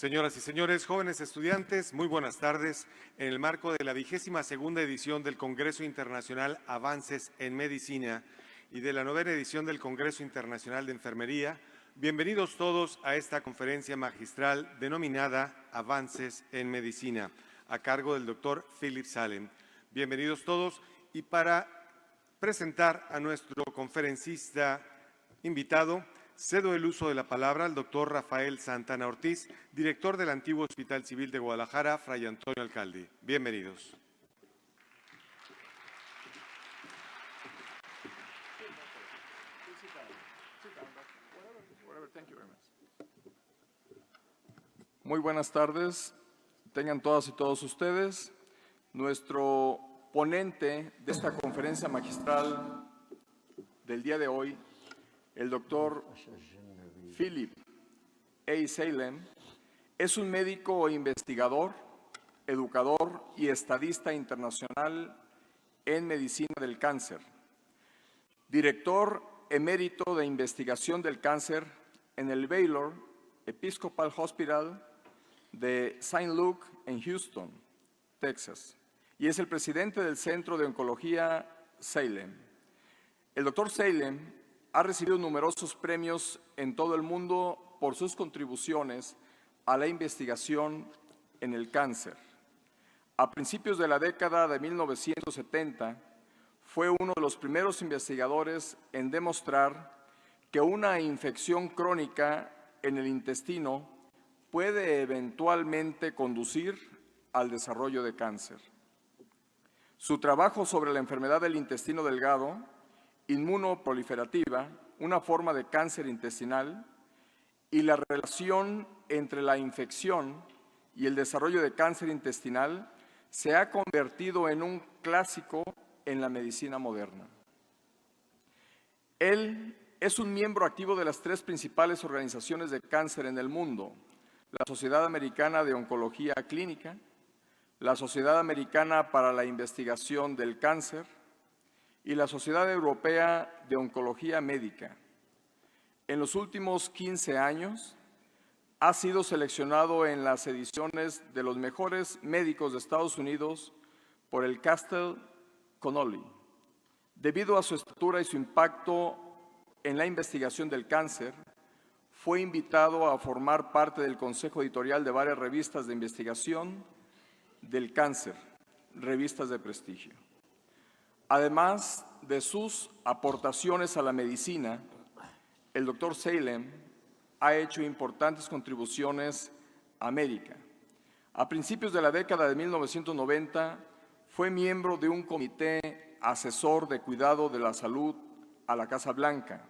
Señoras y señores, jóvenes estudiantes, muy buenas tardes. En el marco de la 22ª edición del Congreso Internacional Avances en Medicina y de la 9ª edición del Congreso Internacional de Enfermería, bienvenidos todos a esta conferencia magistral denominada Avances en Medicina, a cargo del doctor Philip Salem. Bienvenidos todos, y para presentar a nuestro conferencista invitado, cedo el uso de la palabra al doctor Rafael Santana Ortiz, director del antiguo Hospital Civil de Guadalajara, Fray Antonio Alcalde. Bienvenidos. Muy buenas tardes, tengan todas y todos ustedes. Nuestro ponente de esta conferencia magistral del día de hoy, el doctor Philip A. Salem, es un médico investigador, educador y estadista internacional en medicina del cáncer, director emérito de investigación del cáncer en el Baylor Episcopal Hospital de St. Luke en Houston, Texas, y es el presidente del Centro de Oncología Salem. El doctor Salem ha recibido numerosos premios en todo el mundo por sus contribuciones a la investigación en el cáncer. A principios de la década de 1970, fue uno de los primeros investigadores en demostrar que una infección crónica en el intestino puede eventualmente conducir al desarrollo de cáncer. Su trabajo sobre la enfermedad del intestino delgado, inmunoproliferativa, una forma de cáncer intestinal, y la relación entre la infección y el desarrollo de cáncer intestinal se ha convertido en un clásico en la medicina moderna. Él es un miembro activo de las 3 principales organizaciones de cáncer en el mundo: la Sociedad Americana de Oncología Clínica, la Sociedad Americana para la Investigación del Cáncer y la Sociedad Europea de Oncología Médica. En los últimos 15 años, ha sido seleccionado en las ediciones de los mejores médicos de Estados Unidos por el Castle Connolly. Debido a su estatura y su impacto en la investigación del cáncer, fue invitado a formar parte del consejo editorial de varias revistas de investigación del cáncer, revistas de prestigio. Además de sus aportaciones a la medicina, el doctor Salem ha hecho importantes contribuciones a América. A principios de la década de 1990, fue miembro de un comité asesor de cuidado de la salud a la Casa Blanca.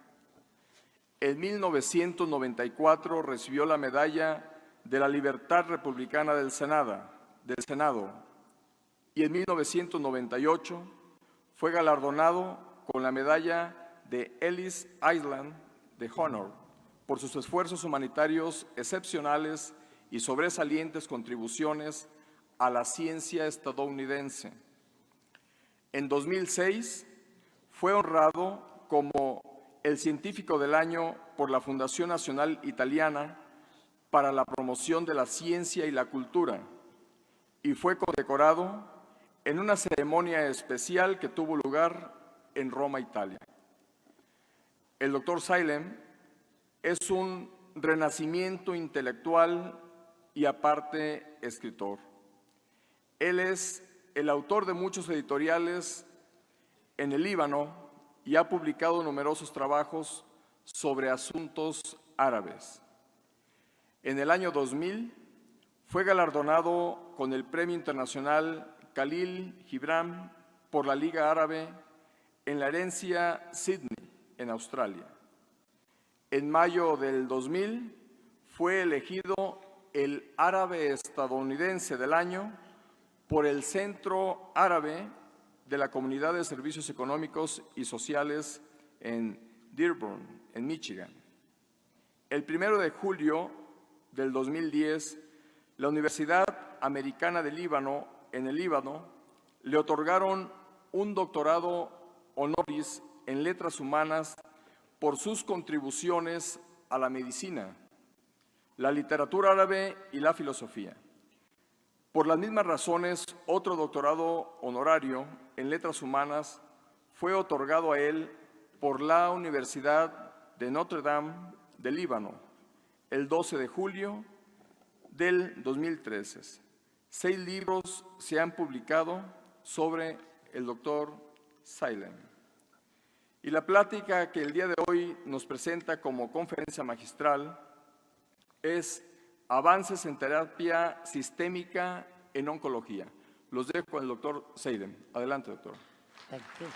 En 1994 recibió la Medalla de la Libertad Republicana del Senado, y en 1998 fue galardonado con la Medalla de Ellis Island de Honor por sus esfuerzos humanitarios excepcionales y sobresalientes contribuciones a la ciencia estadounidense. En 2006 fue honrado como el científico del año por la Fundación Nacional Italiana para la Promoción de la Ciencia y la Cultura, y fue condecorado en una ceremonia especial que tuvo lugar en Roma, Italia. El doctor Salem es un renacimiento intelectual y aparte escritor. Él es el autor de muchos editoriales en el Líbano y ha publicado numerosos trabajos sobre asuntos árabes. En el año 2000 fue galardonado con el Premio Internacional Khalil Gibran por la Liga Árabe en la herencia Sydney, en Australia. En mayo del 2000 fue elegido el árabe estadounidense del año por el Centro Árabe de la Comunidad de Servicios Económicos y Sociales en Dearborn, en Michigan. El 1 de julio del 2010, la Universidad Americana del Líbano, en el Líbano, le otorgaron un doctorado honoris en letras humanas por sus contribuciones a la medicina. la literatura árabe y la filosofía. Por las mismas razones, otro doctorado honorario en Letras Humanas fue otorgado a él por la Universidad de Notre Dame de Líbano el 12 de julio del 2013. 6 libros se han publicado sobre el doctor Sailem. Y la plática que el día de hoy nos presenta como conferencia magistral es Avances en terapia sistémica en oncología. Los dejo con el doctor Sailem. Adelante, doctor. Thank you.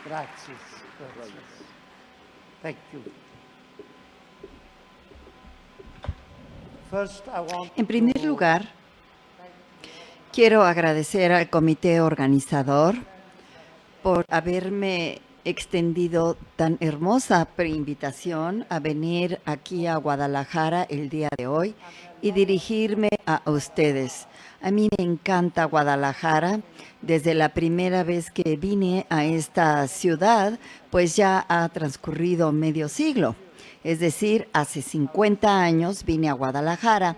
Gracias. Thank you. First, I want En primer to lugar, quiero agradecer al comité organizador por haberme extendido tan hermosa preinvitación a venir aquí a Guadalajara el día de hoy y dirigirme a ustedes. A mí me encanta Guadalajara. Desde la primera vez que vine a esta ciudad, pues ya ha transcurrido medio siglo. Es decir, hace 50 años vine a Guadalajara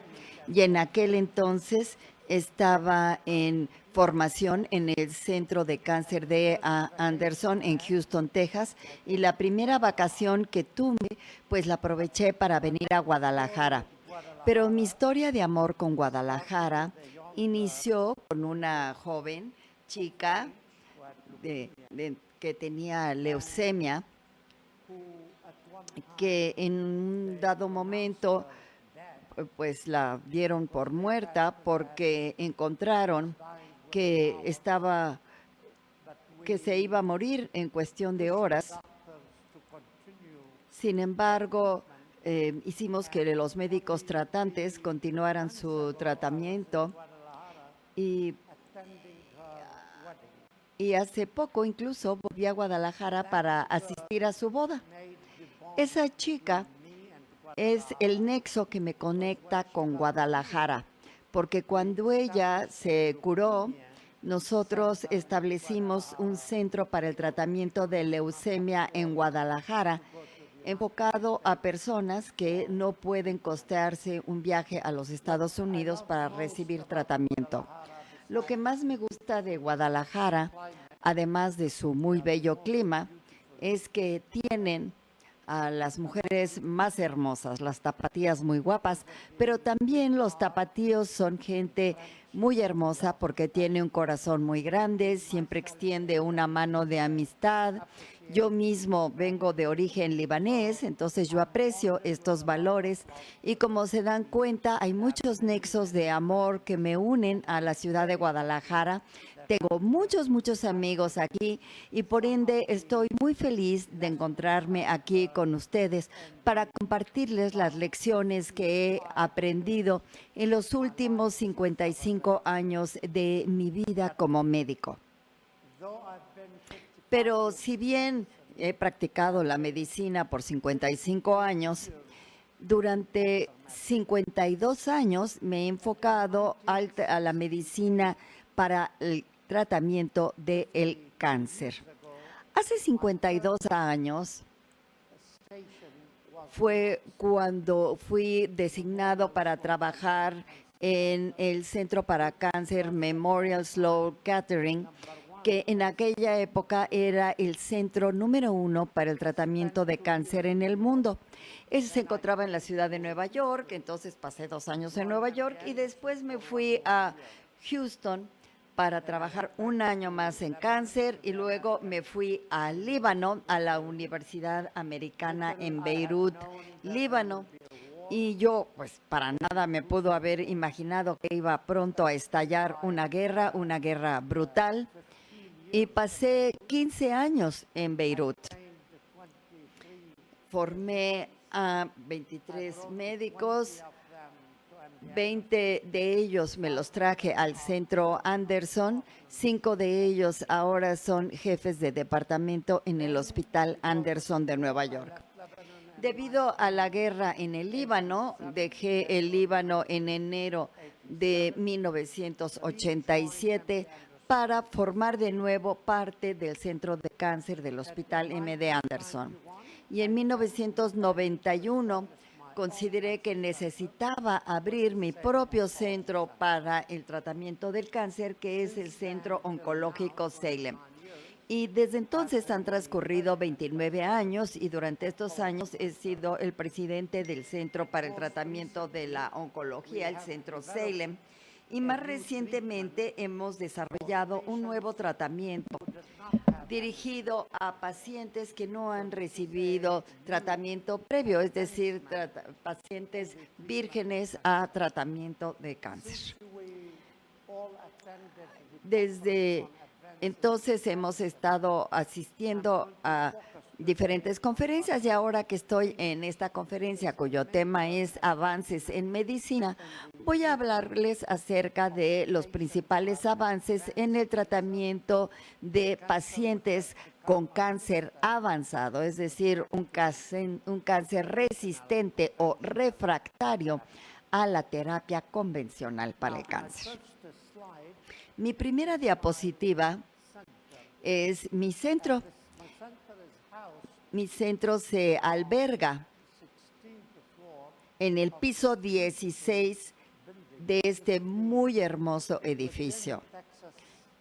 y en aquel entonces estaba en formación en el Centro de Cáncer de Anderson en Houston, Texas, y la primera vacación que tuve, pues la aproveché para venir a Guadalajara. Pero mi historia de amor con Guadalajara inició con una joven chica que tenía leucemia, que en un dado momento pues la dieron por muerta porque encontraron que se iba a morir en cuestión de horas. Sin embargo, hicimos que los médicos tratantes continuaran su tratamiento y hace poco incluso volví a Guadalajara para asistir a su boda. Esa chica es el nexo que me conecta con Guadalajara, porque cuando ella se curó, nosotros establecimos un centro para el tratamiento de leucemia en Guadalajara, enfocado a personas que no pueden costearse un viaje a los Estados Unidos para recibir tratamiento. Lo que más me gusta de Guadalajara, además de su muy bello clima, es que tienen a las mujeres más hermosas, las tapatías muy guapas, pero también los tapatíos son gente muy hermosa porque tiene un corazón muy grande, siempre extiende una mano de amistad. Yo mismo vengo de origen libanés, entonces yo aprecio estos valores y como se dan cuenta, hay muchos nexos de amor que me unen a la ciudad de Guadalajara. Tengo muchos amigos aquí y por ende estoy muy feliz de encontrarme aquí con ustedes para compartirles las lecciones que he aprendido en los últimos 55 años de mi vida como médico. Pero si bien he practicado la medicina por 55 años, durante 52 años me he enfocado a la medicina para el tratamiento del cáncer. Hace 52 años fue cuando fui designado para trabajar en el Centro para Cáncer Memorial Sloan Kettering, que en aquella época era el centro número 1 para el tratamiento de cáncer en el mundo. Ese se encontraba en la ciudad de Nueva York, entonces pasé 2 años en Nueva York y después me fui a Houston para trabajar 1 año más en cáncer y luego me fui a Líbano, a la Universidad Americana en Beirut, Líbano. Y yo, pues, para nada me pudo haber imaginado que iba pronto a estallar una guerra brutal. Y pasé 15 años en Beirut. Formé a 23 médicos, 20 de ellos me los traje al centro Anderson, 5 de ellos ahora son jefes de departamento en el Hospital Anderson de Nueva York. Debido a la guerra en el Líbano, dejé el Líbano en enero de 1987 para formar de nuevo parte del Centro de Cáncer del Hospital M.D. Anderson. Y en 1991 consideré que necesitaba abrir mi propio centro para el tratamiento del cáncer, que es el Centro Oncológico Salem. Y desde entonces han transcurrido 29 años y durante estos años he sido el presidente del Centro para el Tratamiento de la Oncología, el Centro Salem. Y más recientemente hemos desarrollado un nuevo tratamiento dirigido a pacientes que no han recibido tratamiento previo, es decir, pacientes vírgenes a tratamiento de cáncer. Desde entonces hemos estado asistiendo a diferentes conferencias y ahora que estoy en esta conferencia cuyo tema es avances en medicina, voy a hablarles acerca de los principales avances en el tratamiento de pacientes con cáncer avanzado, es decir, un cáncer resistente o refractario a la terapia convencional para el cáncer. Mi primera diapositiva es mi centro. Mi centro se alberga en el piso 16 de este muy hermoso edificio.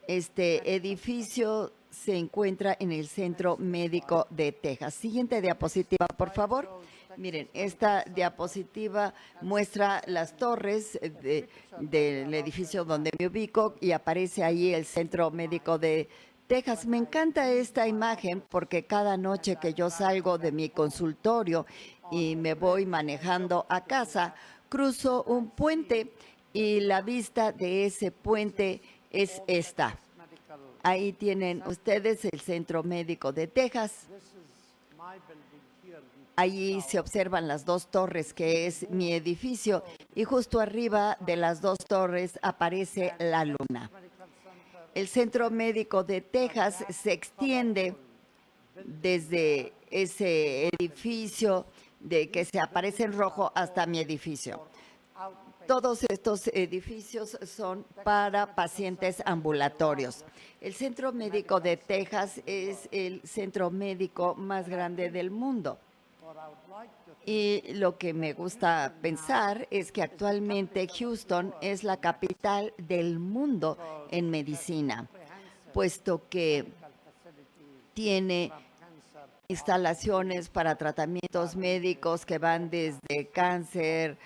Este edificio se encuentra en el Centro Médico de Texas. Siguiente diapositiva, por favor. Miren, esta diapositiva muestra las torres del edificio donde me ubico y aparece ahí el Centro Médico de Texas. Me encanta esta imagen porque cada noche que yo salgo de mi consultorio y me voy manejando a casa, cruzo un puente y la vista de ese puente es esta. Ahí tienen ustedes el Centro Médico de Texas. Allí se observan las dos torres, que es mi edificio, y justo arriba de las dos torres aparece la luna. El Centro Médico de Texas se extiende desde ese edificio que se aparece en rojo hasta mi edificio. Todos estos edificios son para pacientes ambulatorios. El Centro Médico de Texas es el centro médico más grande del mundo. Y lo que me gusta pensar es que actualmente Houston es la capital del mundo en medicina, puesto que tiene instalaciones para tratamientos médicos que van desde cáncer,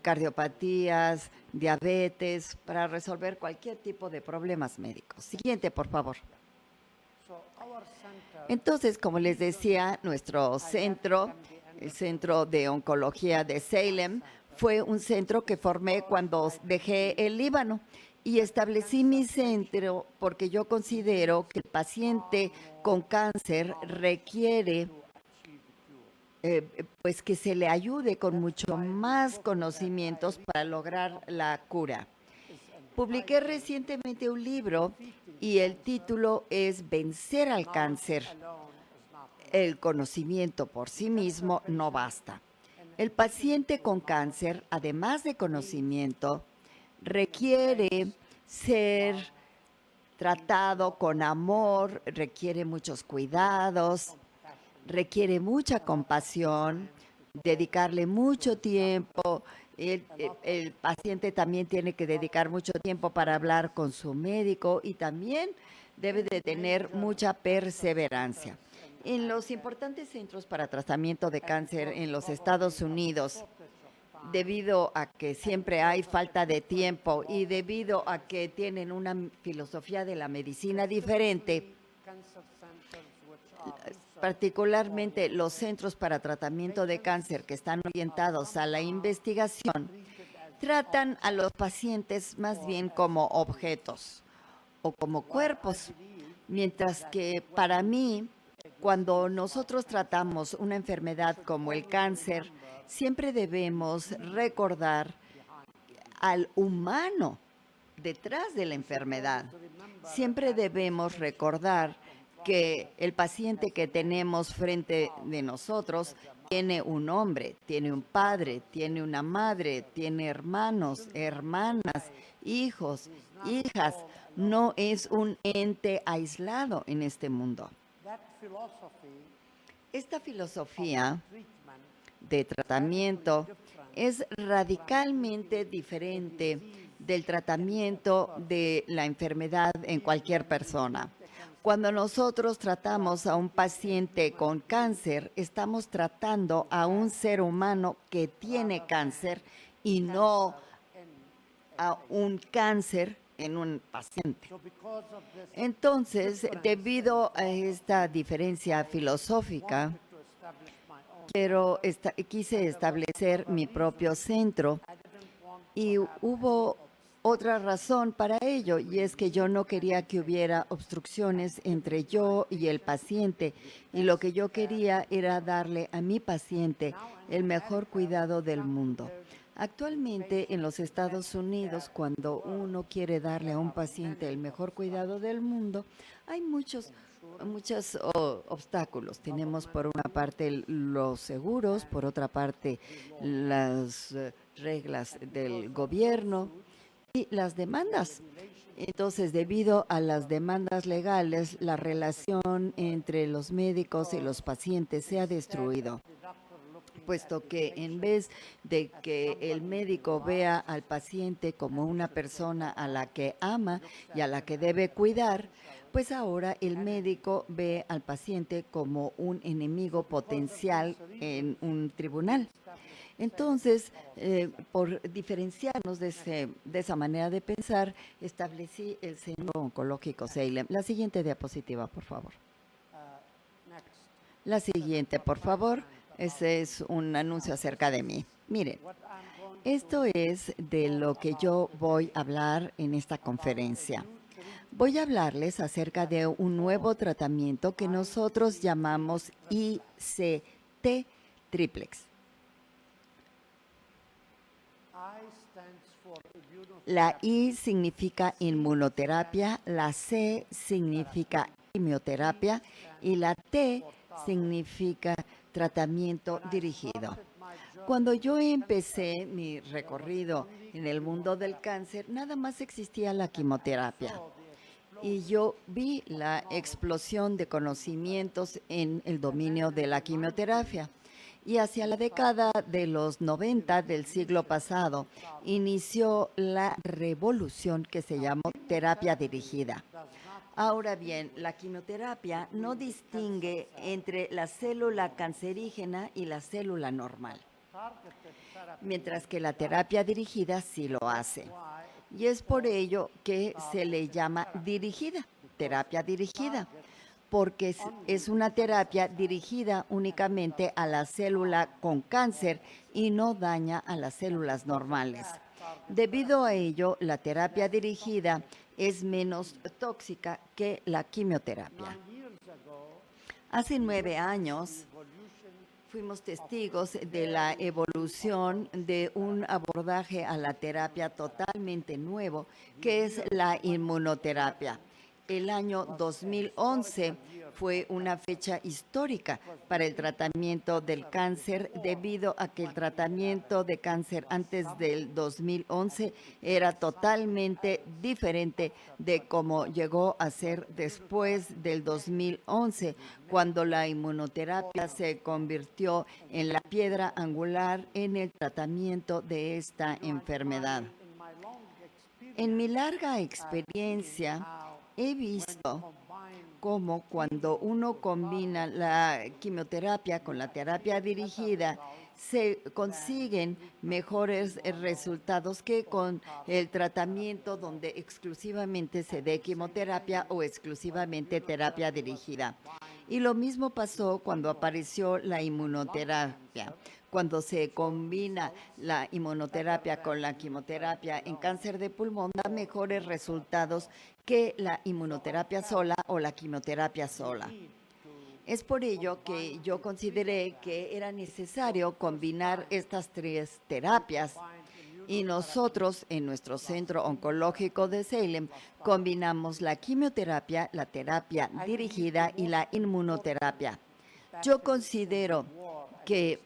cardiopatías, diabetes, para resolver cualquier tipo de problemas médicos. Siguiente, por favor. Entonces, como les decía, nuestro centro, el Centro de Oncología de Salem, fue un centro que formé cuando dejé el Líbano y establecí mi centro porque yo considero que el paciente con cáncer requiere pues que se le ayude con mucho más conocimientos para lograr la cura. Publiqué recientemente un libro y el título es Vencer al cáncer. El conocimiento por sí mismo no basta. El paciente con cáncer, además de conocimiento, requiere ser tratado con amor, requiere muchos cuidados, requiere mucha compasión, dedicarle mucho tiempo. El paciente también tiene que dedicar mucho tiempo para hablar con su médico y también debe de tener mucha perseverancia. En los importantes centros para tratamiento de cáncer en los Estados Unidos, debido a que siempre hay falta de tiempo y debido a que tienen una filosofía de la medicina diferente, particularmente los centros para tratamiento de cáncer que están orientados a la investigación, tratan a los pacientes más bien como objetos o como cuerpos, mientras que para mí, cuando nosotros tratamos una enfermedad como el cáncer, siempre debemos recordar al humano detrás de la enfermedad. Siempre debemos recordar que el paciente que tenemos frente de nosotros tiene un hombre, tiene un padre, tiene una madre, tiene hermanos, hermanas, hijos, hijas. no es un ente aislado en este mundo. Esta filosofía de tratamiento es radicalmente diferente del tratamiento de la enfermedad en cualquier persona. Cuando nosotros tratamos a un paciente con cáncer, estamos tratando a un ser humano que tiene cáncer y no a un cáncer en un paciente. Entonces, debido a esta diferencia filosófica, quise establecer mi propio centro y hubo otra razón para ello, y es que yo no quería que hubiera obstrucciones entre yo y el paciente, y lo que yo quería era darle a mi paciente el mejor cuidado del mundo. Actualmente en los Estados Unidos, cuando uno quiere darle a un paciente el mejor cuidado del mundo, hay muchos obstáculos. Tenemos por una parte los seguros, por otra parte las reglas del gobierno y las demandas. Entonces, debido a las demandas legales, la relación entre los médicos y los pacientes se ha destruido, puesto que en vez de que el médico vea al paciente como una persona a la que ama y a la que debe cuidar, pues ahora el médico ve al paciente como un enemigo potencial en un tribunal. Entonces, por diferenciarnos de esa manera de pensar, establecí el Centro Oncológico Salem. La siguiente diapositiva, por favor. La siguiente, por favor. Ese es un anuncio acerca de mí. Miren, esto es de lo que yo voy a hablar en esta conferencia. Voy a hablarles acerca de un nuevo tratamiento que nosotros llamamos ICT triplex. La I significa inmunoterapia, la C significa quimioterapia y la T significa tratamiento dirigido. Cuando yo empecé mi recorrido en el mundo del cáncer, nada más existía la quimioterapia. Y yo vi la explosión de conocimientos en el dominio de la quimioterapia. Y hacia la década de los 90 del siglo pasado, inició la revolución que se llamó terapia dirigida. Ahora bien, la quimioterapia no distingue entre la célula cancerígena y la célula normal, mientras que la terapia dirigida sí lo hace. Y es por ello que se le llama dirigida, terapia dirigida, porque es una terapia dirigida únicamente a la célula con cáncer y no daña a las células normales. Debido a ello, la terapia dirigida es menos tóxica que la quimioterapia. Hace 9 años fuimos testigos de la evolución de un abordaje a la terapia totalmente nuevo, que es la inmunoterapia. El año 2011 fue una fecha histórica para el tratamiento del cáncer, debido a que el tratamiento de cáncer antes del 2011 era totalmente diferente de cómo llegó a ser después del 2011, cuando la inmunoterapia se convirtió en la piedra angular en el tratamiento de esta enfermedad. En mi larga experiencia, he visto cómo cuando uno combina la quimioterapia con la terapia dirigida, se consiguen mejores resultados que con el tratamiento donde exclusivamente se dé quimioterapia o exclusivamente terapia dirigida. Y lo mismo pasó cuando apareció la inmunoterapia. Cuando se combina la inmunoterapia con la quimioterapia en cáncer de pulmón, da mejores resultados que la inmunoterapia sola o la quimioterapia sola. Es por ello que yo consideré que era necesario combinar estas 3 terapias, y nosotros en nuestro Centro Oncológico de Salem combinamos la quimioterapia, la terapia dirigida y la inmunoterapia. Yo considero que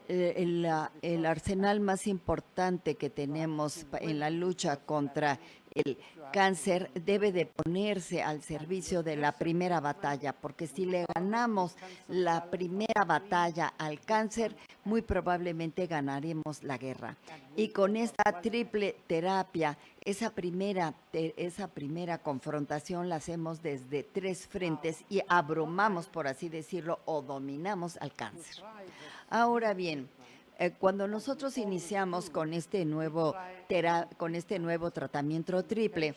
el arsenal más importante que tenemos en la lucha contra el cáncer debe de ponerse al servicio de la primera batalla, porque si le ganamos la primera batalla al cáncer, muy probablemente ganaremos la guerra. Y con esta triple terapia, esa primera confrontación la hacemos desde 3 frentes y abrumamos, por así decirlo, o dominamos al cáncer. Ahora bien, cuando nosotros iniciamos con este nuevo tratamiento triple,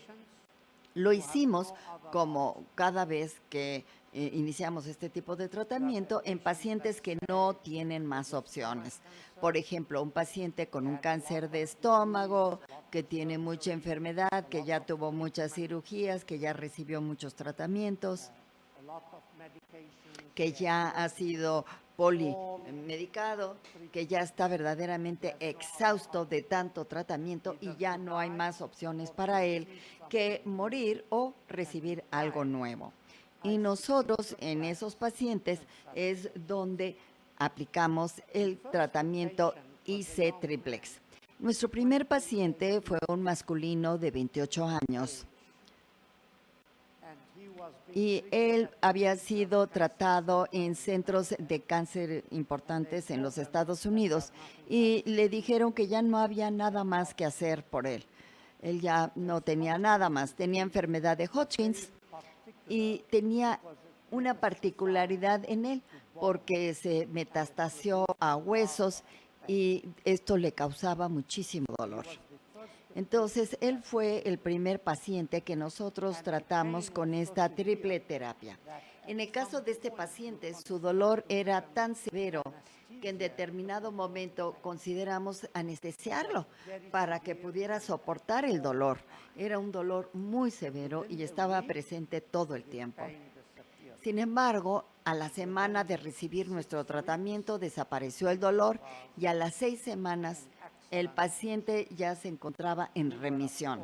lo hicimos como cada vez que iniciamos este tipo de tratamiento en pacientes que no tienen más opciones. Por ejemplo, un paciente con un cáncer de estómago, que tiene mucha enfermedad, que ya tuvo muchas cirugías, que ya recibió muchos tratamientos, que ya ha sido polimedicado, que ya está verdaderamente exhausto de tanto tratamiento y ya no hay más opciones para él que morir o recibir algo nuevo. Y nosotros en esos pacientes es donde aplicamos el tratamiento IC Triplex. Nuestro primer paciente fue un masculino de 28 años. Y él había sido tratado en centros de cáncer importantes en los Estados Unidos y le dijeron que ya no había nada más que hacer por él. Él ya no tenía nada más, tenía enfermedad de Hodgkin y tenía una particularidad en él porque se metastasió a huesos y esto le causaba muchísimo dolor. Entonces, él fue el primer paciente que nosotros tratamos con esta triple terapia. En el caso de este paciente, su dolor era tan severo que en determinado momento consideramos anestesiarlo para que pudiera soportar el dolor. Era un dolor muy severo y estaba presente todo el tiempo. Sin embargo, a la semana de recibir nuestro tratamiento desapareció el dolor y a las 6 semanas el paciente ya se encontraba en remisión.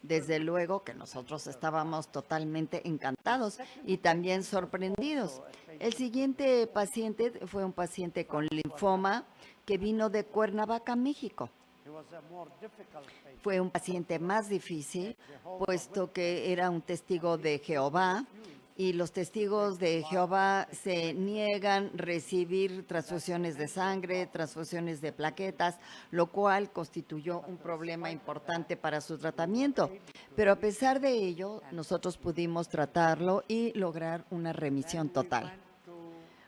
Desde luego que nosotros estábamos totalmente encantados y también sorprendidos. El siguiente paciente fue un paciente con linfoma que vino de Cuernavaca, México. Fue un paciente más difícil, puesto que era un testigo de Jehová, y los testigos de Jehová se niegan a recibir transfusiones de sangre, transfusiones de plaquetas, lo cual constituyó un problema importante para su tratamiento. Pero a pesar de ello, nosotros pudimos tratarlo y lograr una remisión total.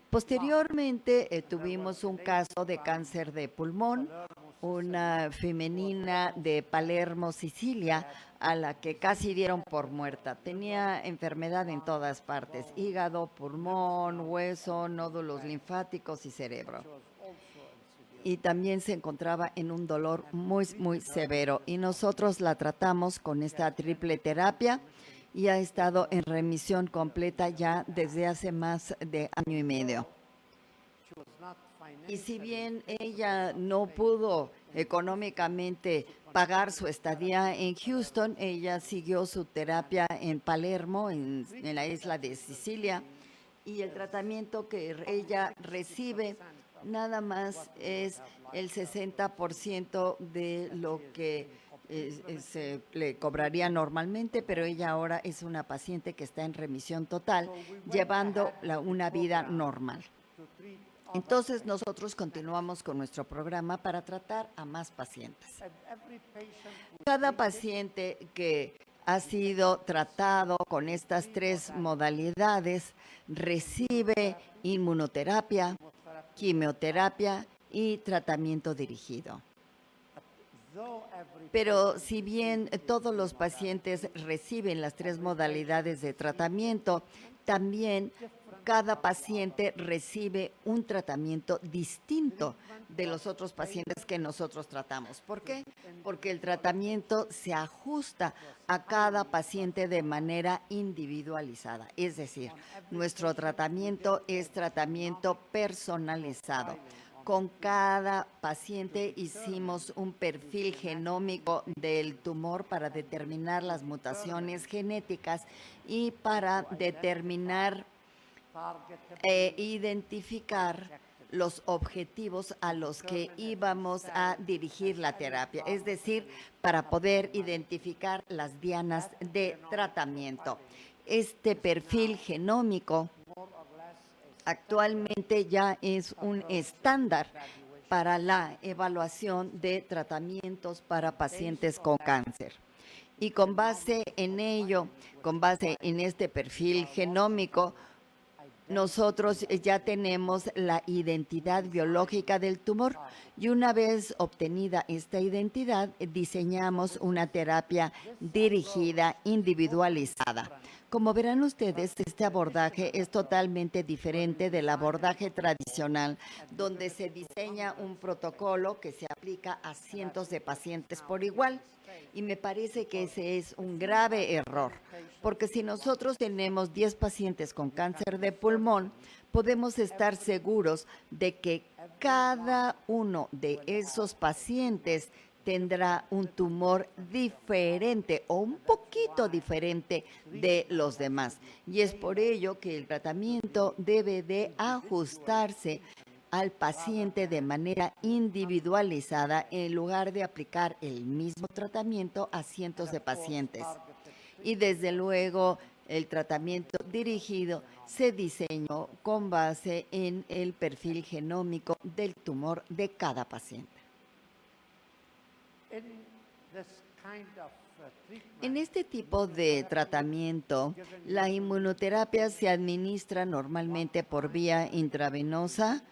Posteriormente, tuvimos un caso de cáncer de pulmón, una femenina de Palermo, Sicilia, a la que casi dieron por muerta. Tenía enfermedad en todas partes: hígado, pulmón, hueso, nódulos linfáticos y cerebro. Y también se encontraba en un dolor muy, muy severo. Y nosotros la tratamos con esta triple terapia y ha estado en remisión completa ya desde hace más de 1 año y medio. Y si bien ella no pudo económicamente pagar su estadía en Houston, ella siguió su terapia en Palermo, en la isla de Sicilia, y el tratamiento que ella recibe nada más es el 60% de lo que se le cobraría normalmente, pero ella ahora es una paciente que está en remisión total, llevando una vida normal. Entonces, nosotros continuamos con nuestro programa para tratar a más pacientes. Cada paciente que ha sido tratado con estas 3 modalidades recibe inmunoterapia, quimioterapia y tratamiento dirigido. Pero si bien todos los pacientes reciben las 3 modalidades de tratamiento, también cada paciente recibe un tratamiento distinto de los otros pacientes que nosotros tratamos. ¿Por qué? Porque el tratamiento se ajusta a cada paciente de manera individualizada. Es decir, nuestro tratamiento es tratamiento personalizado. Con cada paciente hicimos un perfil genómico del tumor para determinar las mutaciones genéticas y para determinar e identificar los objetivos a los que íbamos a dirigir la terapia, es decir, para poder identificar las dianas de tratamiento. Este perfil genómico actualmente ya es un estándar para la evaluación de tratamientos para pacientes con cáncer. Y con base en ello, con base en este perfil genómico, nosotros ya tenemos la identidad biológica del tumor y una vez obtenida esta identidad, diseñamos una terapia dirigida, individualizada. Como verán ustedes, este abordaje es totalmente diferente del abordaje tradicional, donde se diseña un protocolo que se aplica a cientos de pacientes por igual. Y me parece que ese es un grave error, porque si nosotros tenemos 10 pacientes con cáncer de pulmón, podemos estar seguros de que cada uno de esos pacientes tendrá un tumor diferente o un poquito diferente de los demás. Y es por ello que el tratamiento debe de ajustarse al paciente de manera individualizada en lugar de aplicar el mismo tratamiento a cientos de pacientes. Y desde luego el tratamiento dirigido se diseñó con base en el perfil genómico del tumor de cada paciente. En este tipo de tratamiento, la inmunoterapia se administra normalmente por vía intravenosa,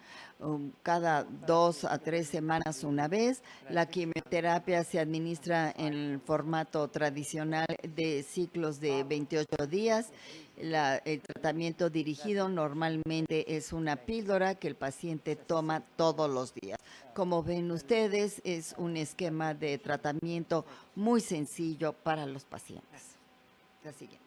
cada 2 a 3 semanas una vez. La quimioterapia se administra en el formato tradicional de ciclos de 28 días. El tratamiento dirigido normalmente es una píldora que el paciente toma todos los días. Como ven ustedes, es un esquema de tratamiento muy sencillo para los pacientes. La siguiente.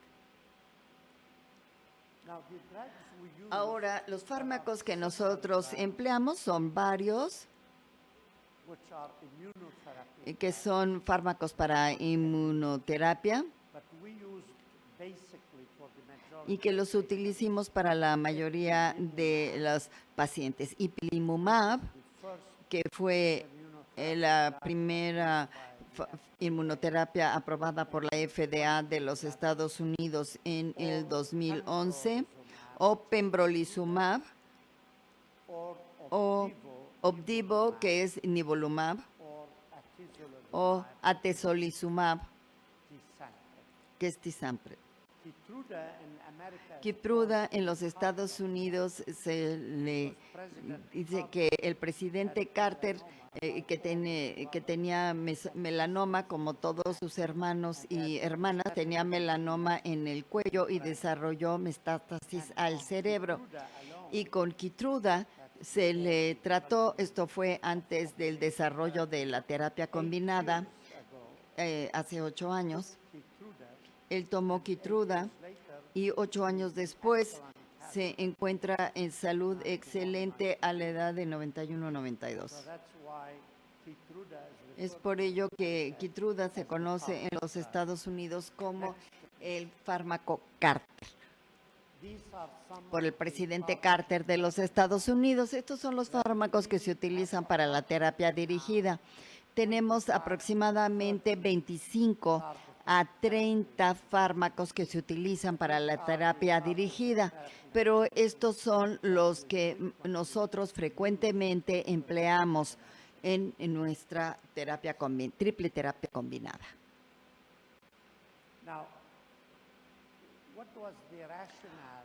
Ahora, los fármacos que nosotros empleamos son varios, que son fármacos para inmunoterapia y que los utilicemos para la mayoría de los pacientes. Ipilimumab, que fue la primera inmunoterapia aprobada por la FDA de los Estados Unidos en el 2011, o pembrolizumab, o Opdivo, que es nivolumab, o atezolizumab, que es tisampre. Keytruda en los Estados Unidos se le dice que el presidente Carter, que tenía melanoma, como todos sus hermanos y hermanas, tenía melanoma en el cuello y desarrolló metástasis al cerebro. Y con Keytruda se le trató, esto fue antes del desarrollo de la terapia combinada, hace 8 años. Él tomó Keytruda y 8 años después se encuentra en salud excelente a la edad de 91-92. Es por ello que Keytruda se conoce en los Estados Unidos como el fármaco Carter, por el presidente Carter de los Estados Unidos. Estos son los fármacos que se utilizan para la terapia dirigida. Tenemos aproximadamente 25 a 30 fármacos que se utilizan para la terapia dirigida, pero estos son los que nosotros frecuentemente empleamos en nuestra terapia triple terapia combinada.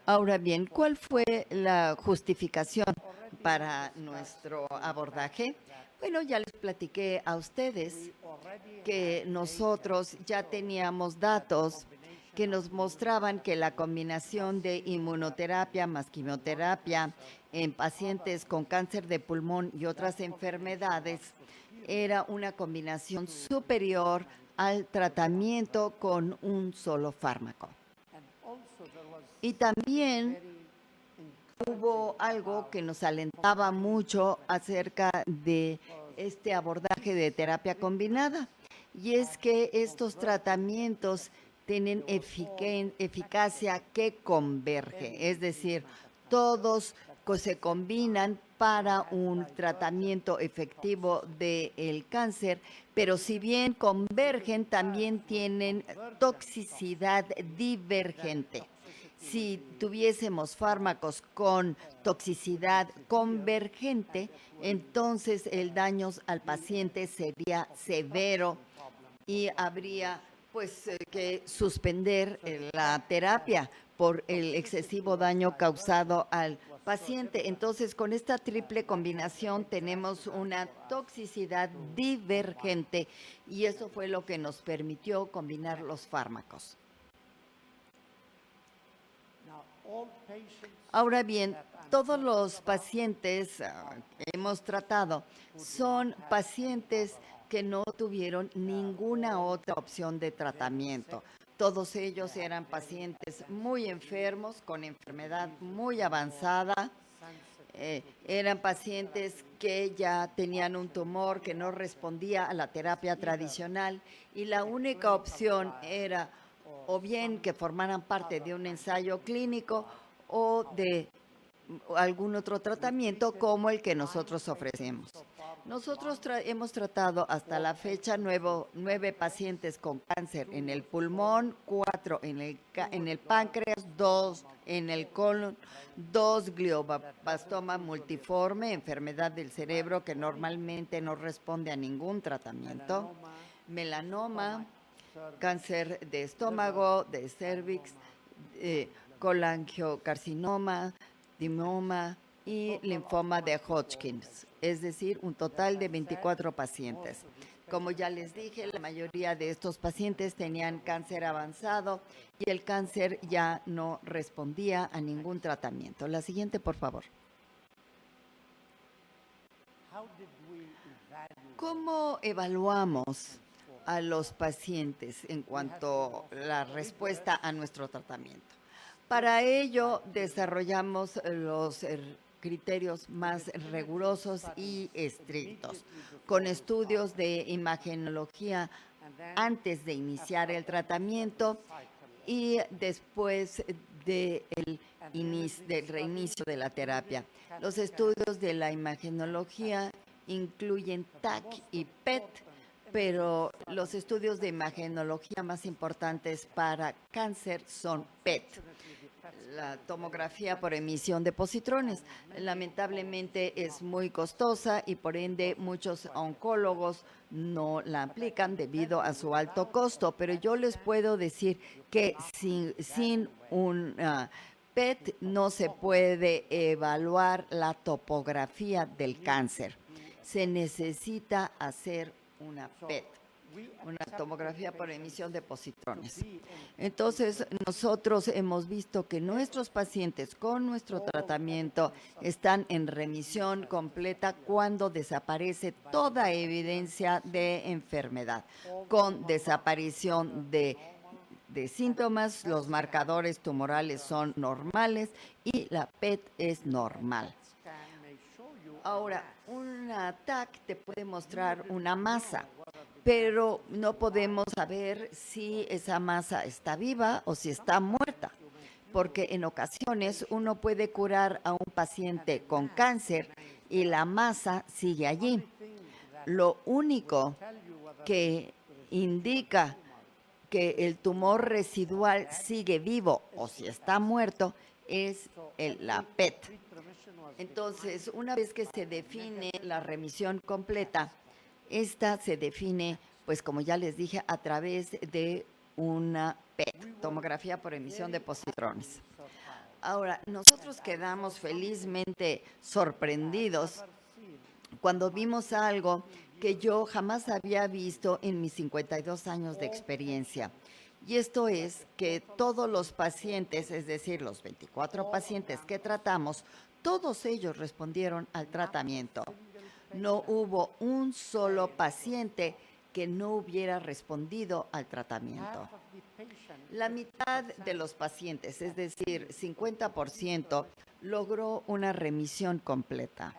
Ahora bien, ¿cuál fue la justificación para nuestro abordaje? Bueno, ya les platiqué a ustedes que nosotros ya teníamos datos que nos mostraban que la combinación de inmunoterapia más quimioterapia en pacientes con cáncer de pulmón y otras enfermedades era una combinación superior al tratamiento con un solo fármaco. Y también hubo algo que nos alentaba mucho acerca de este abordaje de terapia combinada, y es que estos tratamientos tienen eficacia que converge, es decir, todos se combinan para un tratamiento efectivo del cáncer, pero si bien convergen, también tienen toxicidad divergente. Si tuviésemos fármacos con toxicidad convergente, entonces el daño al paciente sería severo y habría pues que suspender la terapia por el excesivo daño causado al paciente. Entonces, con esta triple combinación tenemos una toxicidad divergente y eso fue lo que nos permitió combinar los fármacos. Ahora bien, todos los pacientes que hemos tratado son pacientes que no tuvieron ninguna otra opción de tratamiento. Todos ellos eran pacientes muy enfermos, con enfermedad muy avanzada. Eran pacientes que ya tenían un tumor que no respondía a la terapia tradicional y la única opción era o bien que formaran parte de un ensayo clínico o de algún otro tratamiento como el que nosotros ofrecemos. Nosotros hemos tratado hasta la fecha 9 pacientes con cáncer en el pulmón, 4 en el páncreas, 2 en el colon, 2 glioblastoma multiforme, enfermedad del cerebro que normalmente no responde a ningún tratamiento, melanoma, cáncer de estómago, de cervix, colangiocarcinoma, linfoma y linfoma de Hodgkins, es decir, un total de 24 pacientes. Como ya les dije, la mayoría de estos pacientes tenían cáncer avanzado y el cáncer ya no respondía a ningún tratamiento. La siguiente, por favor. ¿Cómo evaluamos a los pacientes en cuanto a la respuesta a nuestro tratamiento? Para ello desarrollamos los criterios más rigurosos y estrictos, con estudios de imagenología antes de iniciar el tratamiento y después del reinicio de la terapia. Los estudios de la imagenología incluyen TAC y PET, pero los estudios de imagenología más importantes para cáncer son PET, la tomografía por emisión de positrones. Lamentablemente es muy costosa y por ende muchos oncólogos no la aplican debido a su alto costo, pero yo les puedo decir que sin un PET no se puede evaluar la topografía del cáncer. Se necesita hacer una PET, una tomografía por emisión de positrones. Entonces, nosotros hemos visto que nuestros pacientes con nuestro tratamiento están en remisión completa cuando desaparece toda evidencia de enfermedad, con desaparición de síntomas, los marcadores tumorales son normales y la PET es normal. Ahora, un TAC te puede mostrar una masa, pero no podemos saber si esa masa está viva o si está muerta, porque en ocasiones uno puede curar a un paciente con cáncer y la masa sigue allí. Lo único que indica que el tumor residual sigue vivo o si está muerto es la PET. Entonces, una vez que se define la remisión completa, esta se define, pues como ya les dije, a través de una PET, tomografía por emisión de positrones. Ahora, nosotros quedamos felizmente sorprendidos cuando vimos algo que yo jamás había visto en mis 52 años de experiencia. Y esto es que todos los pacientes, es decir, los 24 pacientes que tratamos, todos ellos respondieron al tratamiento. No hubo un solo paciente que no hubiera respondido al tratamiento. La mitad de los pacientes, es decir, 50%, logró una remisión completa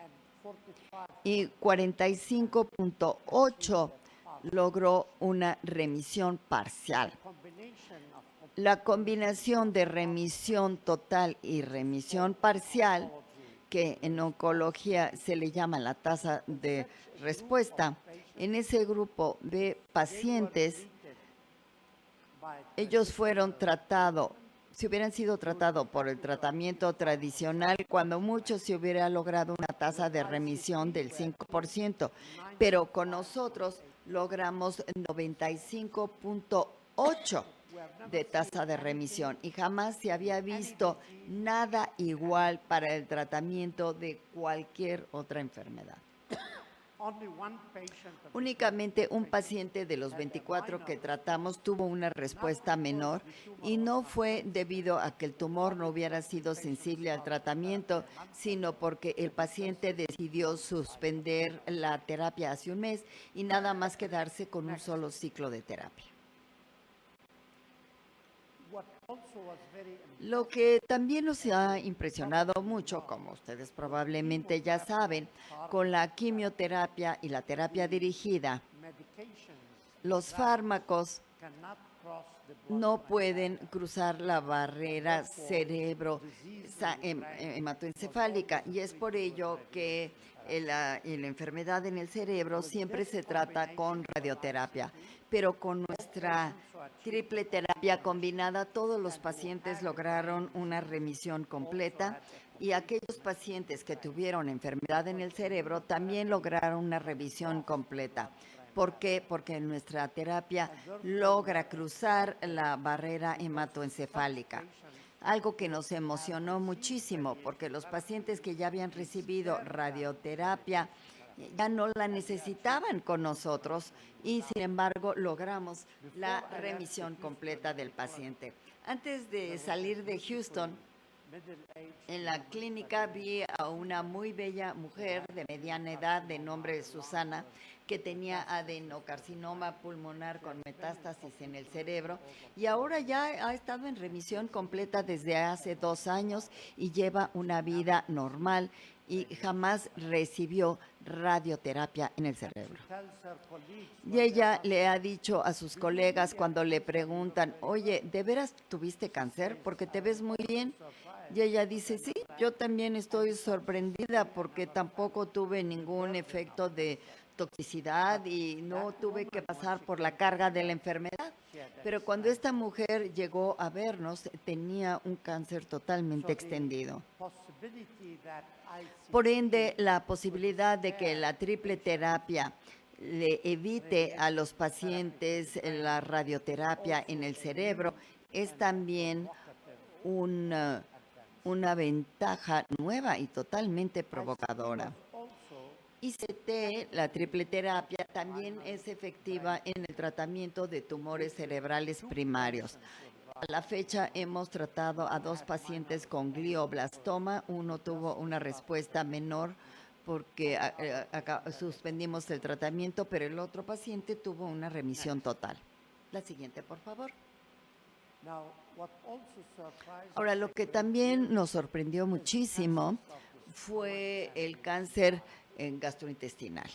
y 45.8% logró una remisión parcial. La combinación de remisión total y remisión parcial que en oncología se le llama la tasa de respuesta. En ese grupo de pacientes, ellos fueron tratados, si hubieran sido tratados por el tratamiento tradicional, cuando mucho se hubiera logrado una tasa de remisión del 5%, pero con nosotros logramos 95.8% de tasa de remisión y jamás se había visto nada igual para el tratamiento de cualquier otra enfermedad. Únicamente un paciente de los 24 que tratamos tuvo una respuesta menor y no fue debido a que el tumor no hubiera sido sensible al tratamiento, sino porque el paciente decidió suspender la terapia hace un mes y nada más quedarse con un solo ciclo de terapia. Lo que también nos ha impresionado mucho, como ustedes probablemente ya saben, con la quimioterapia y la terapia dirigida, los fármacos no pueden cruzar la barrera hematoencefálica y es por ello que la enfermedad en el cerebro siempre se trata con radioterapia. Pero con nuestra triple terapia combinada, todos los pacientes lograron una remisión completa y aquellos pacientes que tuvieron enfermedad en el cerebro también lograron una revisión completa. ¿Por qué? Porque nuestra terapia logra cruzar la barrera hematoencefálica. Algo que nos emocionó muchísimo, porque los pacientes que ya habían recibido radioterapia ya no la necesitaban con nosotros y sin embargo logramos la remisión completa del paciente. Antes de salir de Houston, en la clínica vi a una muy bella mujer de mediana edad de nombre Susana que tenía adenocarcinoma pulmonar con metástasis en el cerebro y ahora ya ha estado en remisión completa desde hace 2 años y lleva una vida normal y jamás recibió radioterapia en el cerebro. Y ella le ha dicho a sus colegas cuando le preguntan, oye, ¿de veras tuviste cáncer? Porque te ves muy bien. Y ella dice, sí, yo también estoy sorprendida porque tampoco tuve ningún efecto de toxicidad y no tuve que pasar por la carga de la enfermedad. Pero cuando esta mujer llegó a vernos, tenía un cáncer totalmente extendido. Por ende, la posibilidad de que la triple terapia le evite a los pacientes la radioterapia en el cerebro es también una ventaja nueva y totalmente provocadora. ICT, la triple terapia, también es efectiva en el tratamiento de tumores cerebrales primarios. A la fecha hemos tratado a 2 pacientes con glioblastoma. Uno tuvo una respuesta menor porque suspendimos el tratamiento, pero el otro paciente tuvo una remisión total. La siguiente, por favor. Ahora, lo que también nos sorprendió muchísimo fue el cáncer gastrointestinal.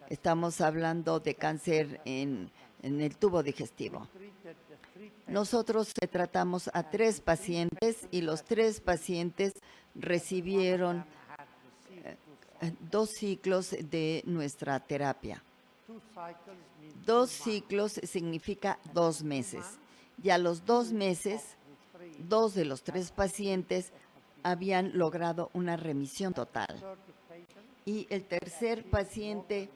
Estamos hablando de cáncer en el tubo digestivo. Nosotros tratamos a 3 pacientes y los 3 pacientes recibieron 2 ciclos de nuestra terapia. 2 ciclos significa 2 meses. Y a los 2 meses, 2 de los 3 pacientes habían logrado una remisión total. Y el tercer paciente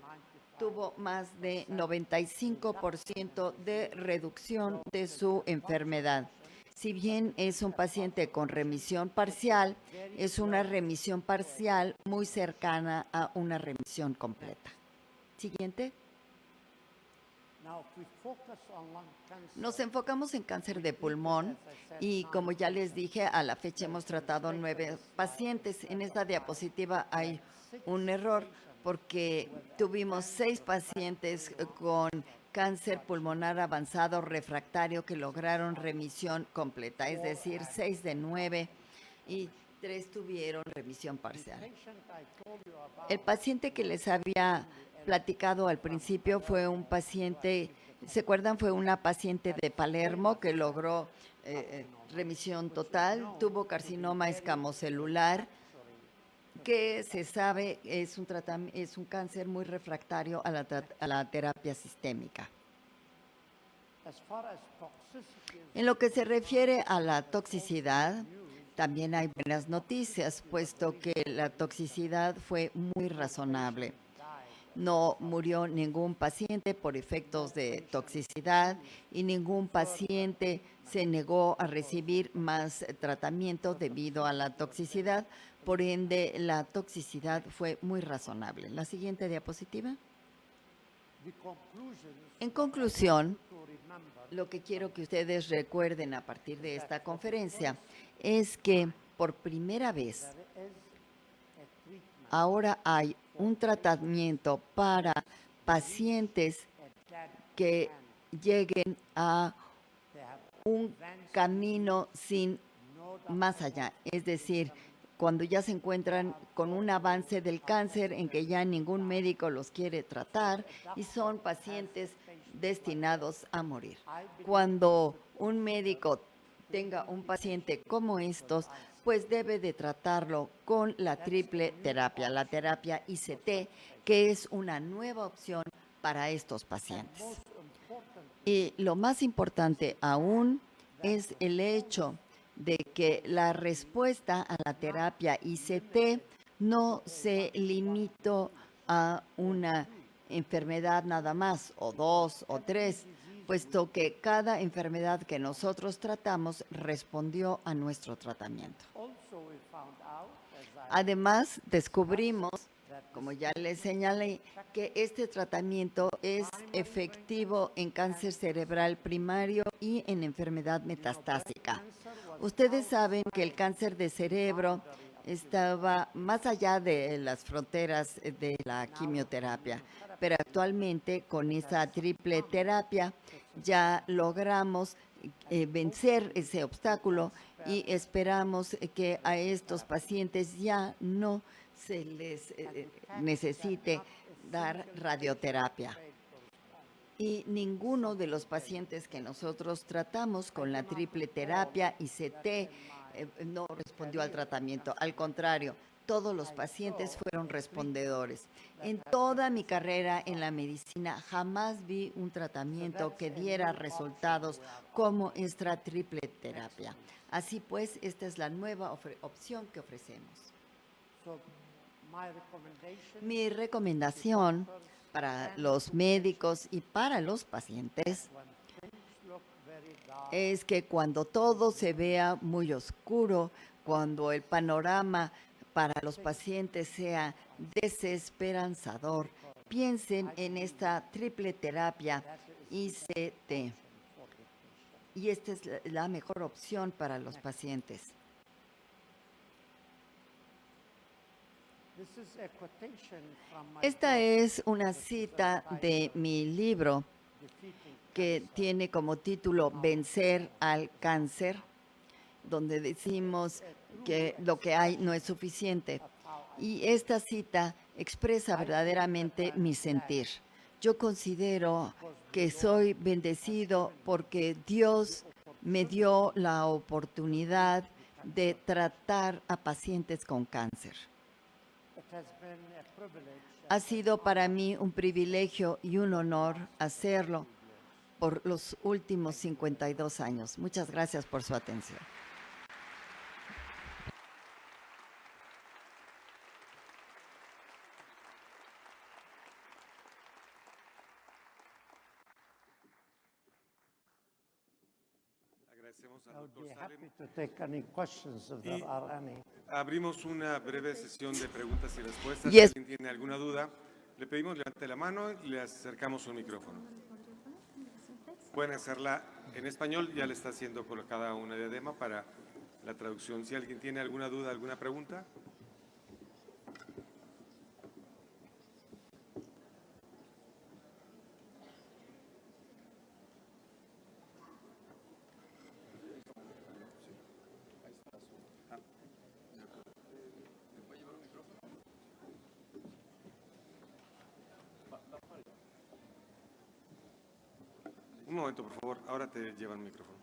tuvo más de 95% de reducción de su enfermedad. Si bien es un paciente con remisión parcial, es una remisión parcial muy cercana a una remisión completa. Siguiente. Nos enfocamos en cáncer de pulmón y, como ya les dije, a la fecha hemos tratado 9 pacientes. En esta diapositiva hay un error porque tuvimos 6 pacientes con cáncer pulmonar avanzado refractario que lograron remisión completa, es decir, 6 de 9 y 3 tuvieron remisión parcial. El paciente que les había platicado al principio fue un paciente, ¿se acuerdan? Fue una paciente de Palermo que logró remisión total, tuvo carcinoma escamocelular que se sabe es un cáncer muy refractario a la terapia sistémica. En lo que se refiere a la toxicidad, también hay buenas noticias, puesto que la toxicidad fue muy razonable. No murió ningún paciente por efectos de toxicidad y ningún paciente se negó a recibir más tratamiento debido a la toxicidad. Por ende, la toxicidad fue muy razonable. La siguiente diapositiva. En conclusión, lo que quiero que ustedes recuerden a partir de esta conferencia es que por primera vez ahora hay un tratamiento para pacientes que lleguen a un camino sin más allá, es decir, cuando ya se encuentran con un avance del cáncer en que ya ningún médico los quiere tratar y son pacientes destinados a morir. Cuando un médico tenga un paciente como estos, pues debe de tratarlo con la triple terapia, la terapia ICT, que es una nueva opción para estos pacientes. Y lo más importante aún es el hecho de que la respuesta a la terapia ICT no se limitó a una enfermedad nada más, o dos, o tres, puesto que cada enfermedad que nosotros tratamos respondió a nuestro tratamiento. Además, descubrimos, como ya les señalé, que este tratamiento es efectivo en cáncer cerebral primario y en enfermedad metastásica. Ustedes saben que el cáncer de cerebro estaba más allá de las fronteras de la quimioterapia, pero actualmente con esa triple terapia ya logramos vencer ese obstáculo y esperamos que a estos pacientes ya no se les necesite dar radioterapia. Y ninguno de los pacientes que nosotros tratamos con la triple terapia ICT no respondió al tratamiento. Al contrario, todos los pacientes fueron respondedores. En toda mi carrera en la medicina jamás vi un tratamiento que diera resultados como esta triple terapia. Así pues, esta es la nueva opción que ofrecemos. Mi recomendación para los médicos y para los pacientes es que cuando todo se vea muy oscuro, cuando el panorama para los pacientes sea desesperanzador, piensen en esta triple terapia ICT. Y esta es la mejor opción para los pacientes. Esta es una cita de mi libro que tiene como título Vencer al cáncer, donde decimos que lo que hay no es suficiente. Y esta cita expresa verdaderamente mi sentir. Yo considero que soy bendecido porque Dios me dio la oportunidad de tratar a pacientes con cáncer. Ha sido para mí un privilegio y un honor hacerlo por los últimos 52 años. Muchas gracias por su atención. Agradecemos al doctor Salem. Abrimos una breve sesión de preguntas y respuestas. Si alguien tiene alguna duda, le pedimos levante la mano y le acercamos un micrófono. Pueden hacerla en español, ya le está haciendo colocada una diadema para la traducción. Si alguien tiene alguna duda, alguna pregunta. Un momento, por favor. Ahora te llevan el micrófono.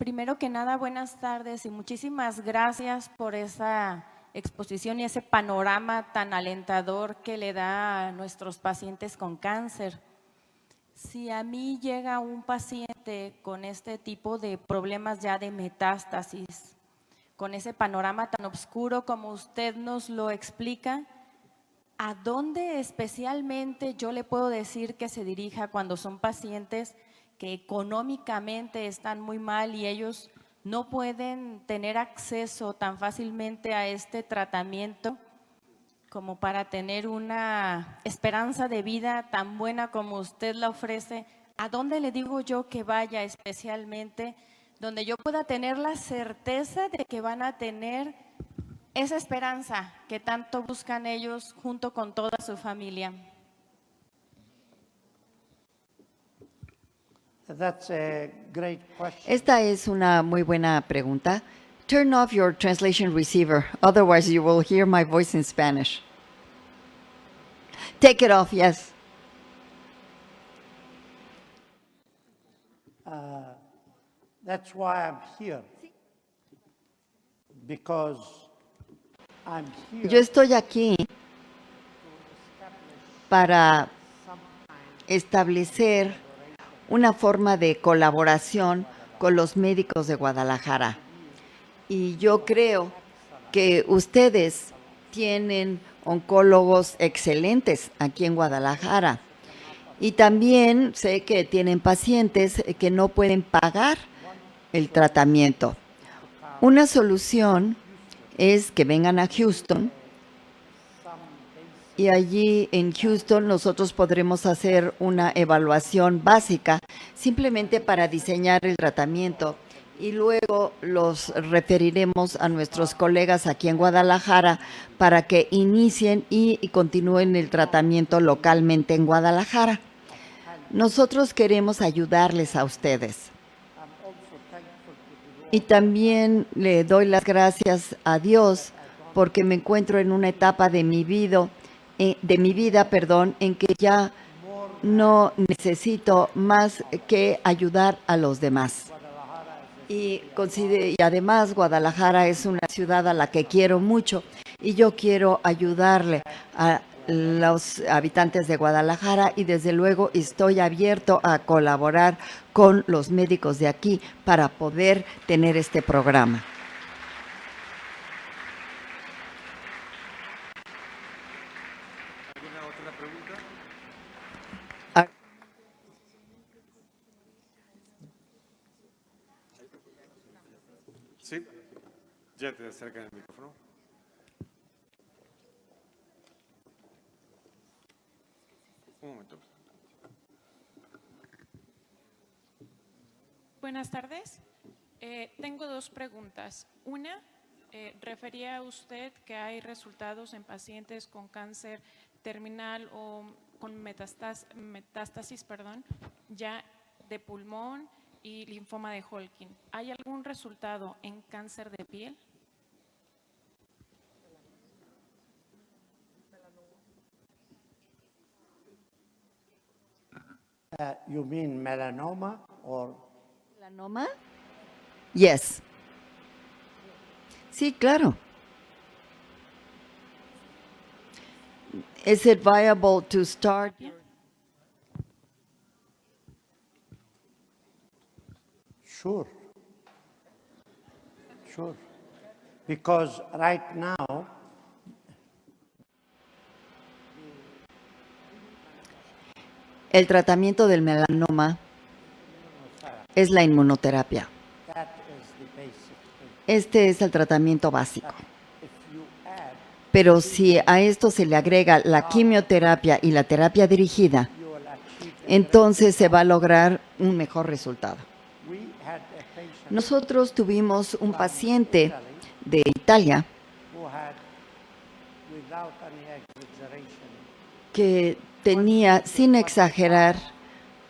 Primero que nada, buenas tardes y muchísimas gracias por esa exposición y ese panorama tan alentador que le da a nuestros pacientes con cáncer. Si a mí llega un paciente con este tipo de problemas ya de metástasis, con ese panorama tan oscuro como usted nos lo explica, ¿a dónde especialmente yo le puedo decir que se dirija cuando son pacientes que económicamente están muy mal y ellos no pueden tener acceso tan fácilmente a este tratamiento como para tener una esperanza de vida tan buena como usted la ofrece? ¿A dónde le digo yo que vaya especialmente, donde yo pueda tener la certeza de que van a tener esa esperanza que tanto buscan ellos junto con toda su familia? That's a great question. Esta es una muy buena pregunta. Turn off your translation receiver, otherwise you will hear my voice in Spanish. Take it off, yes. That's why I'm here. Because I'm here Yo estoy aquí para establecer una forma de colaboración con los médicos de Guadalajara. Y yo creo que ustedes tienen oncólogos excelentes aquí en Guadalajara. Y también sé que tienen pacientes que no pueden pagar el tratamiento. Una solución es que vengan a Houston y allí en Houston nosotros podremos hacer una evaluación básica simplemente para diseñar el tratamiento y luego los referiremos a nuestros colegas aquí en Guadalajara para que inicien y continúen el tratamiento localmente en Guadalajara. Nosotros queremos ayudarles a ustedes. Y también le doy las gracias a Dios porque me encuentro en una etapa de mi vida, en que ya no necesito más que ayudar a los demás. Y además Guadalajara es una ciudad a la que quiero mucho y yo quiero ayudarle a los habitantes de Guadalajara y desde luego estoy abierto a colaborar con los médicos de aquí para poder tener este programa. ¿Alguna otra pregunta? Sí, ya te acercan el micrófono. Un momento. Buenas tardes. Tengo dos preguntas. Una, refería usted que hay resultados en pacientes con cáncer terminal o con metástasis, ya de pulmón y linfoma de Hodgkin. ¿Hay algún resultado en cáncer de piel? You mean melanoma or? ¿Melanoma? Yes. Sí, claro. Is it viable to start? Sure. Sure. Because right now, El tratamiento del melanoma es la inmunoterapia. that is the basic thing. Este es el tratamiento básico. If you add, Pero si a esto se le agrega la quimioterapia y la terapia dirigida, you will achieve it. entonces se va a lograr un mejor resultado. We had a patient Nosotros tuvimos un paciente de Italia who had, without any exaggeration, que tenía, sin exagerar,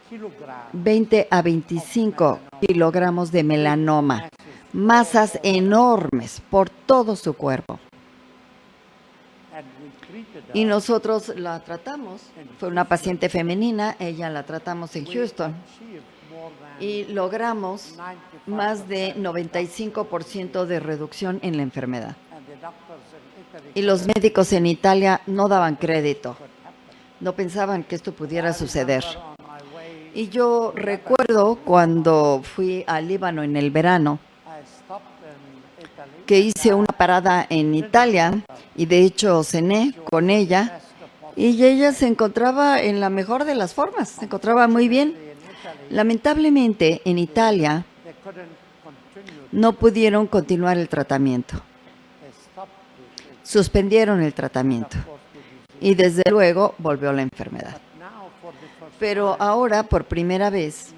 kilograms 20 a 25 kilogramos de melanoma, masas enormes por todo su cuerpo. and we treated Y her. nosotros la tratamos, fue una paciente femenina, ella la tratamos en Houston. Achieved y logramos más de 95% de reducción en la enfermedad. Y los médicos en Italia no daban crédito, no pensaban que esto pudiera suceder. Y yo recuerdo cuando fui al Líbano en el verano, que hice una parada en Italia y de hecho cené con ella y ella se encontraba en la mejor de las formas, se encontraba muy bien. Lamentablemente en Italia no pudieron continuar el tratamiento, suspendieron el tratamiento y desde luego volvió la enfermedad. Pero ahora por primera vez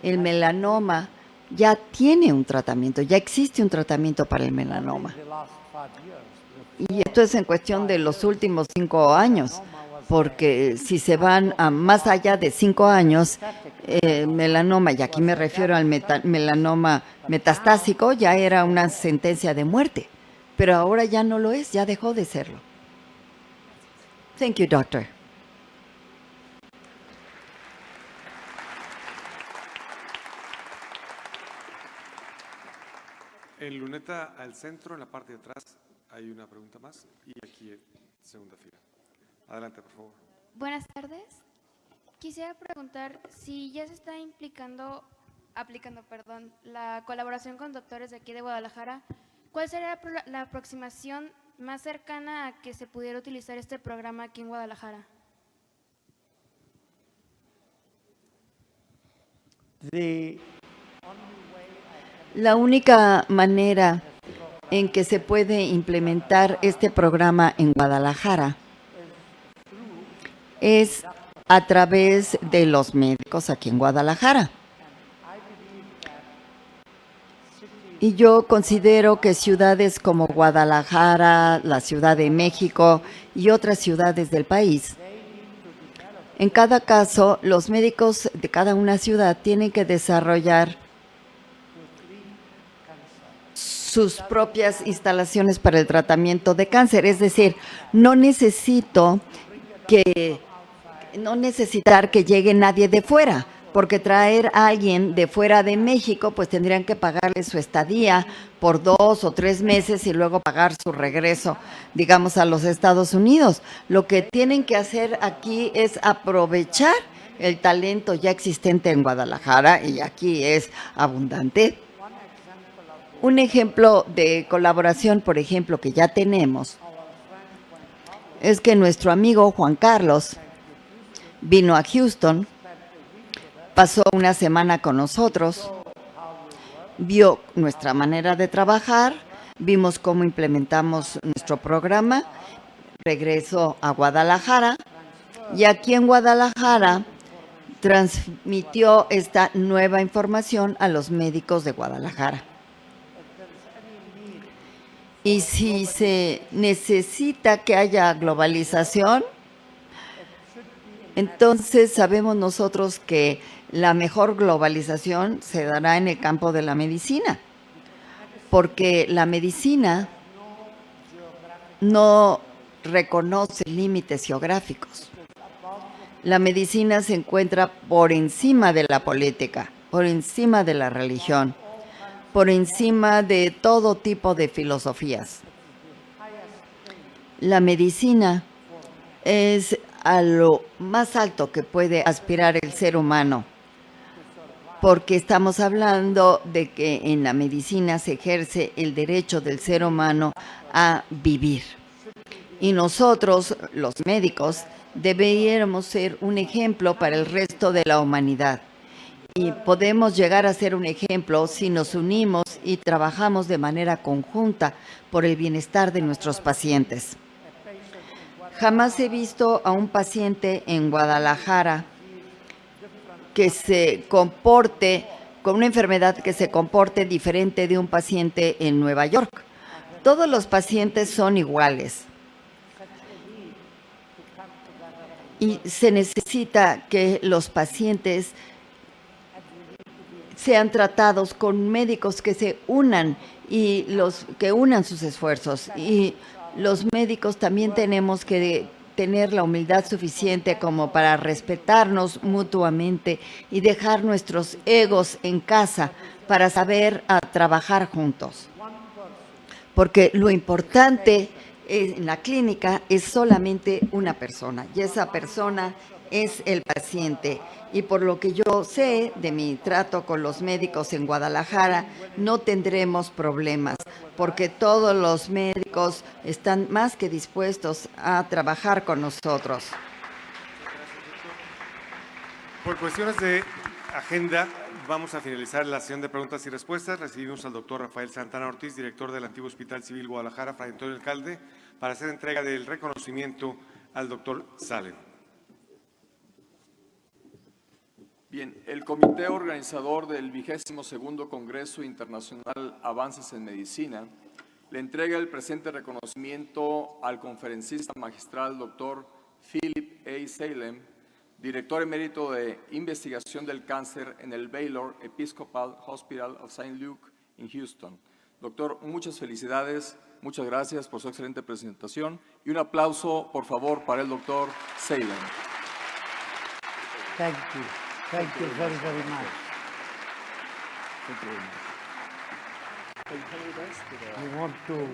el melanoma ya tiene un tratamiento, ya existe un tratamiento para el melanoma. Y esto es en cuestión de los últimos 5 años, porque si se van a más allá de 5 años, melanoma, y aquí me refiero al melanoma metastásico, ya era una sentencia de muerte, pero ahora ya no lo es, ya dejó de serlo. Thank you, doctor. En luneta al centro, en la parte de atrás, hay una pregunta más. Y aquí, segunda fila. Adelante, por favor. Buenas tardes. Quisiera preguntar si ya se está aplicando la colaboración con doctores de aquí de Guadalajara. ¿Cuál sería la aproximación más cercana a que se pudiera utilizar este programa aquí en Guadalajara? La única manera en que se puede implementar este programa en Guadalajara es a través de los médicos aquí en Guadalajara. Y yo considero que ciudades como Guadalajara, la Ciudad de México y otras ciudades del país, en cada caso, los médicos de cada una ciudad tienen que desarrollar sus propias instalaciones para el tratamiento de cáncer. Es decir, no necesitar que llegue nadie de fuera, porque traer a alguien de fuera de México, pues tendrían que pagarle su estadía por 2 o 3 meses y luego pagar su regreso, digamos, a los Estados Unidos. Lo que tienen que hacer aquí es aprovechar el talento ya existente en Guadalajara, y aquí es abundante. Un ejemplo de colaboración, por ejemplo, que ya tenemos, es que nuestro amigo Juan Carlos vino a Houston, pasó una semana con nosotros, vio nuestra manera de trabajar, vimos cómo implementamos nuestro programa, regresó a Guadalajara y aquí en Guadalajara transmitió esta nueva información a los médicos de Guadalajara. Y si se necesita que haya globalización, entonces sabemos nosotros que la mejor globalización se dará en el campo de la medicina, porque la medicina no reconoce límites geográficos. La medicina se encuentra por encima de la política, por encima de la religión, por encima de todo tipo de filosofías. La medicina es a lo más alto que puede aspirar el ser humano, porque estamos hablando de que en la medicina se ejerce el derecho del ser humano a vivir. Y nosotros, los médicos, deberíamos ser un ejemplo para el resto de la humanidad. Y podemos llegar a ser un ejemplo si nos unimos y trabajamos de manera conjunta por el bienestar de nuestros pacientes. Jamás he visto a un paciente en Guadalajara que se comporte con una enfermedad que se comporte diferente de un paciente en Nueva York. Todos los pacientes son iguales. Y se necesita que los pacientes sean tratados con médicos que se unan y que unan sus esfuerzos. Y los médicos también tenemos que tener la humildad suficiente como para respetarnos mutuamente y dejar nuestros egos en casa para saber trabajar juntos. Porque lo importante en la clínica es solamente una persona y esa persona es el paciente. Y por lo que yo sé de mi trato con los médicos en Guadalajara, no tendremos problemas, porque todos los médicos están más que dispuestos a trabajar con nosotros. Por cuestiones de agenda, vamos a finalizar la sesión de preguntas y respuestas. Recibimos al doctor Rafael Santana Ortiz, director del antiguo Hospital Civil Guadalajara, Fray Antonio Alcalde, para hacer entrega del reconocimiento al doctor Salem. Bien, el comité organizador del 22º Congreso Internacional Avances en Medicina le entrega el presente reconocimiento al conferencista magistral doctor Philip A. Salem, director emérito de investigación del cáncer en el Baylor Episcopal Hospital of St. Luke en Houston. Doctor, muchas felicidades, muchas gracias por su excelente presentación y un aplauso, por favor, para el doctor Salem. Thank you. Thank you very, very much. You want to